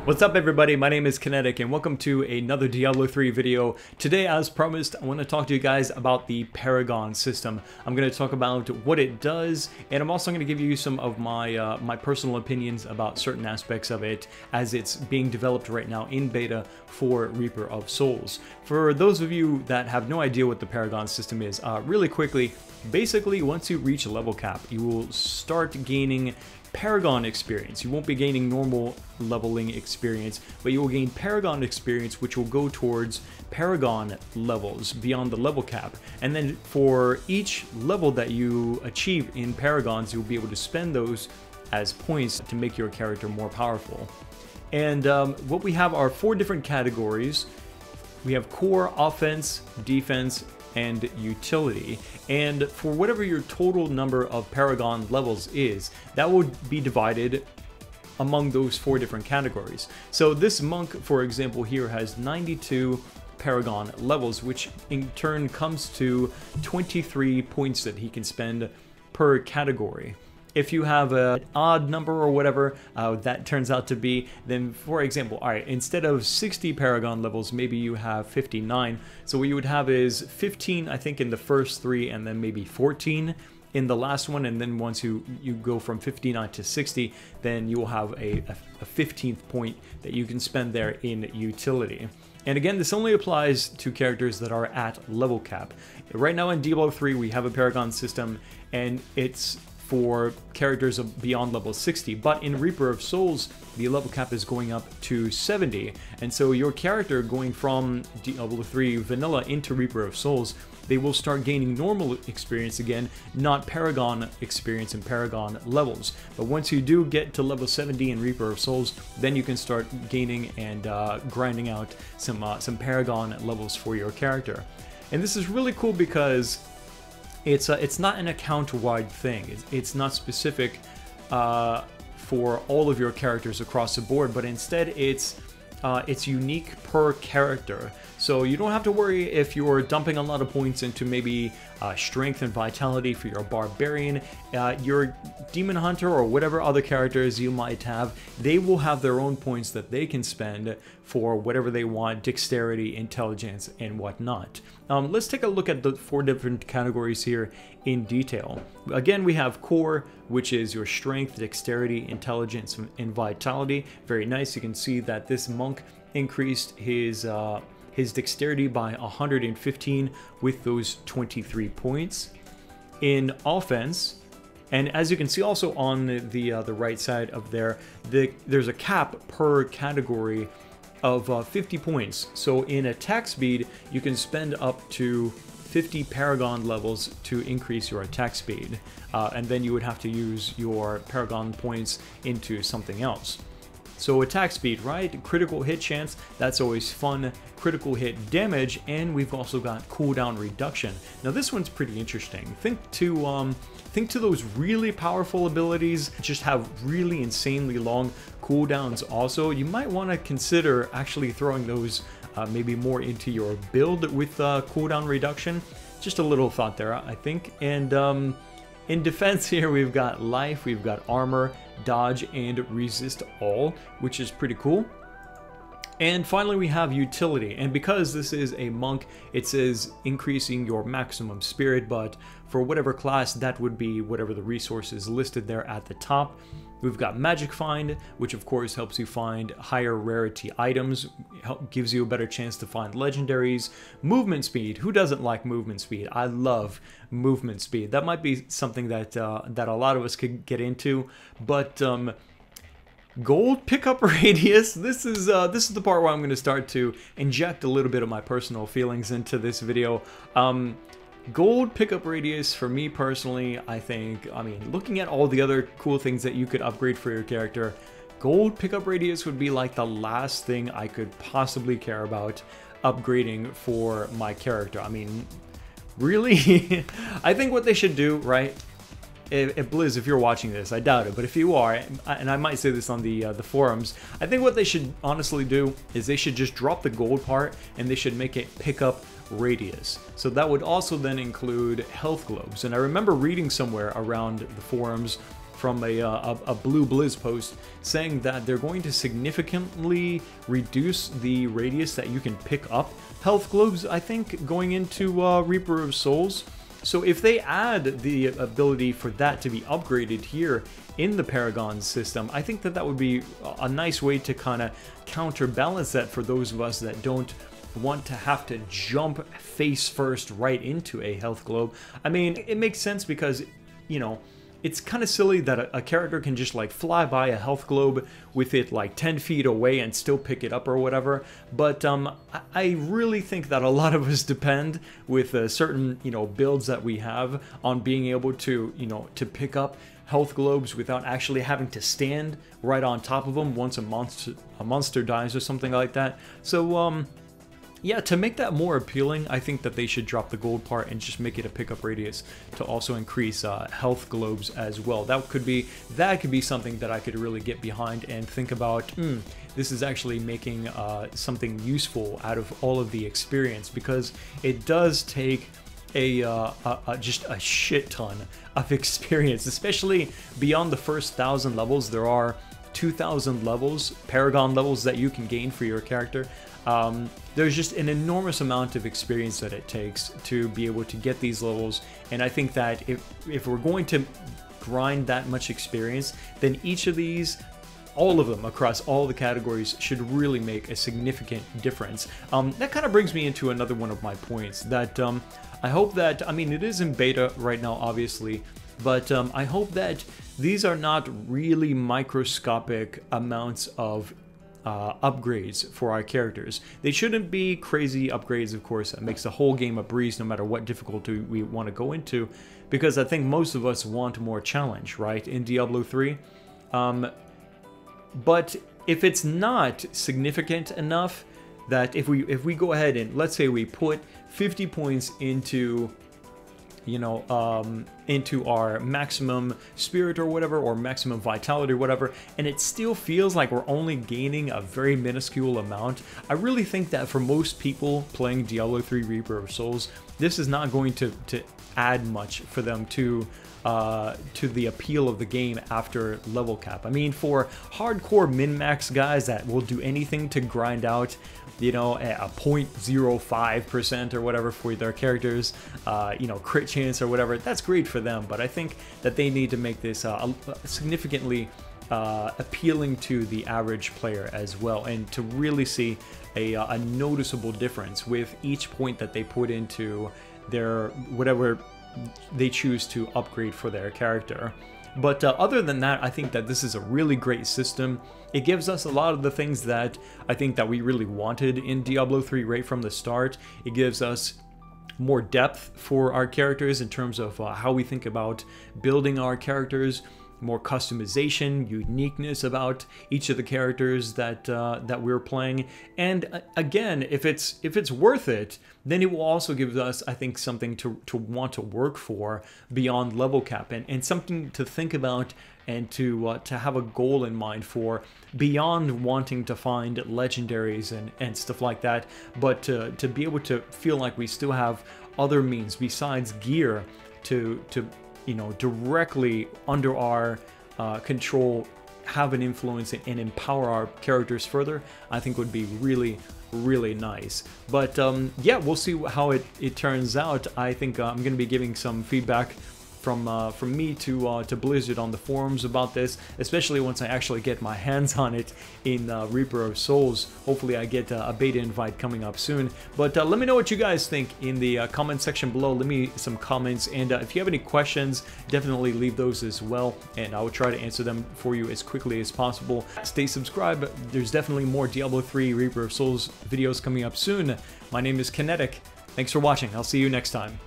What's up everybody, my name is Kinetic and welcome to another Diablo 3 video. Today, as promised, I want to talk to you guys about the Paragon system. I'm going to talk about what it does, and I'm also going to give you some of my my personal opinions about certain aspects of it as it's being developed right now in beta for Reaper of Souls. For those of you that have no idea what the Paragon system is, really quickly, basically once you reach a level cap, you will start gaining Paragon experience. You won't be gaining normal leveling experience, but you will gain Paragon experience, which will go towards Paragon levels beyond the level cap. And then for each level that you achieve in Paragons, you'll be able to spend those as points to make your character more powerful. And what we have are 4 different categories. We have core, offense, defense, and utility, and for whatever your total number of Paragon levels is, that would be divided among those 4 different categories. So this monk, for example, here has 92 Paragon levels, which in turn comes to 23 points that he can spend per category. If you have an odd number or whatever that turns out to be, then for example, all right, instead of 60 Paragon levels, maybe you have 59. So what you would have is 15, I think, in the first 3, and then maybe 14 in the last one. And then once you go from 59 to 60, then you will have a 15th point that you can spend there in utility. And again, this only applies to characters that are at level cap. Right now in Diablo 3, we have a Paragon system, and it's for characters beyond level 60, but in Reaper of Souls, the level cap is going up to 70, and so your character going from Diablo 3 vanilla into Reaper of Souls, they will start gaining normal experience again, not Paragon experience and Paragon levels. But once you do get to level 70 in Reaper of Souls, then you can start gaining and grinding out some Paragon levels for your character. And this is really cool because it's not an account-wide thing. It's not specific for all of your characters across the board, but instead it's unique per character. So you don't have to worry if you're dumping a lot of points into maybe strength and vitality for your barbarian, your demon hunter, or whatever other characters you might have. They will have their own points that they can spend for whatever they want, dexterity, intelligence, and whatnot. Let's take a look at the 4 different categories here in detail. Again, we have core, which is your strength, dexterity, intelligence, and vitality. Very nice. You can see that this monk increased his dexterity by 115 with those 23 points. In offense, and as you can see also on the right side of there's a cap per category of 50 points. So in attack speed, you can spend up to 50 Paragon levels to increase your attack speed, and then you would have to use your Paragon points into something else. So attack speed, right? Critical hit chance, that's always fun. Critical hit damage, and we've also got cooldown reduction. Now this one's pretty interesting. Think to those really powerful abilities just have really insanely long cooldowns also. You might want to consider actually throwing those maybe more into your build with cooldown reduction. Just a little thought there, I think. And in defense here, we've got life, we've got armor, dodge, and resist all, which is pretty cool. And finally, we have utility. And because this is a monk, it says increasing your maximum spirit, but for whatever class, that would be whatever the resource is listed there at the top. We've got Magic Find, which of course helps you find higher rarity items, gives you a better chance to find legendaries. Movement Speed, who doesn't like movement speed? I love movement speed. That might be something that that a lot of us could get into, but gold pickup radius, this is the part where I'm going to start to inject a little bit of my personal feelings into this video. Gold pickup radius, for me personally, I mean, looking at all the other cool things that you could upgrade for your character, gold pickup radius would be like the last thing I could possibly care about upgrading for my character. I mean, really? I think what they should do, right? If Blizz, if you're watching this, I doubt it, but if you are, and I might say this on the forums, I think what they should honestly do is they should just drop the gold part and they should make it pickup radius. So that would also then include health globes. And I remember reading somewhere around the forums from a Blue Blizz post saying that they're going to significantly reduce the radius that you can pick up health globes, I think, going into Reaper of Souls. So if they add the ability for that to be upgraded here in the Paragon system, I think that that would be a nice way to kind of counterbalance that for those of us that don't want to have to jump face first right into a health globe. I mean, it makes sense because, you know, it's kind of silly that a character can just like fly by a health globe with it like 10 feet away and still pick it up or whatever. But I really think that a lot of us depend with certain, you know, builds that we have on being able to, you know, to pick up health globes without actually having to stand right on top of them once a monster dies or something like that. So yeah, to make that more appealing, I think that they should drop the gold part and just make it a pickup radius to also increase health globes as well. That could be something that I could really get behind and think about. This is actually making something useful out of all of the experience, because it does take just a shit ton of experience, especially beyond the first 1,000 levels. There are 2,000 levels, Paragon levels, that you can gain for your character. There's just an enormous amount of experience that it takes to be able to get these levels, and I think that if we're going to grind that much experience, then each of these, all of them across all the categories, should really make a significant difference. That kind of brings me into another one of my points, that I hope that, I mean, it is in beta right now, obviously, but I hope that these are not really microscopic amounts of upgrades for our characters. They shouldn't be crazy upgrades, of course, that makes the whole game a breeze no matter what difficulty we want to go into, because I think most of us want more challenge, right, in Diablo 3. But if it's not significant enough, that if we go ahead and let's say we put 50 points into, you know, into our maximum spirit or whatever, or maximum vitality or whatever, and it still feels like we're only gaining a very minuscule amount, I really think that for most people playing Diablo 3 Reaper of Souls, this is not going to add much for them to the appeal of the game after level cap. I mean, for hardcore min-max guys that will do anything to grind out, you know, a 0.05% or whatever for their characters, you know, crit chance or whatever, that's great for them, but I think that they need to make this significantly appealing to the average player as well, and to really see a noticeable difference with each point that they put into their whatever they choose to upgrade for their character. But other than that, I think that this is a really great system. It gives us a lot of the things that I think that we really wanted in Diablo 3 right from the start. It gives us more depth for our characters in terms of how we think about building our characters, more customization, uniqueness about each of the characters that we're playing. And again, if it's worth it, then it will also give us, I think, something to want to work for beyond level cap, and something to think about and to have a goal in mind for beyond wanting to find legendaries and stuff like that, but to be able to feel like we still have other means besides gear to you know, directly under our control, have an influence and empower our characters further, I think would be really, really nice. But yeah, we'll see how it turns out. I think I'm going to be giving some feedback from me to Blizzard on the forums about this, especially once I actually get my hands on it in Reaper of Souls. Hopefully I get a beta invite coming up soon. But let me know what you guys think in the comment section below. Leave me some comments, and if you have any questions, definitely leave those as well, and I will try to answer them for you as quickly as possible. Stay subscribed. There's definitely more Diablo 3 Reaper of Souls videos coming up soon. My name is Kinetic. Thanks for watching. I'll see you next time.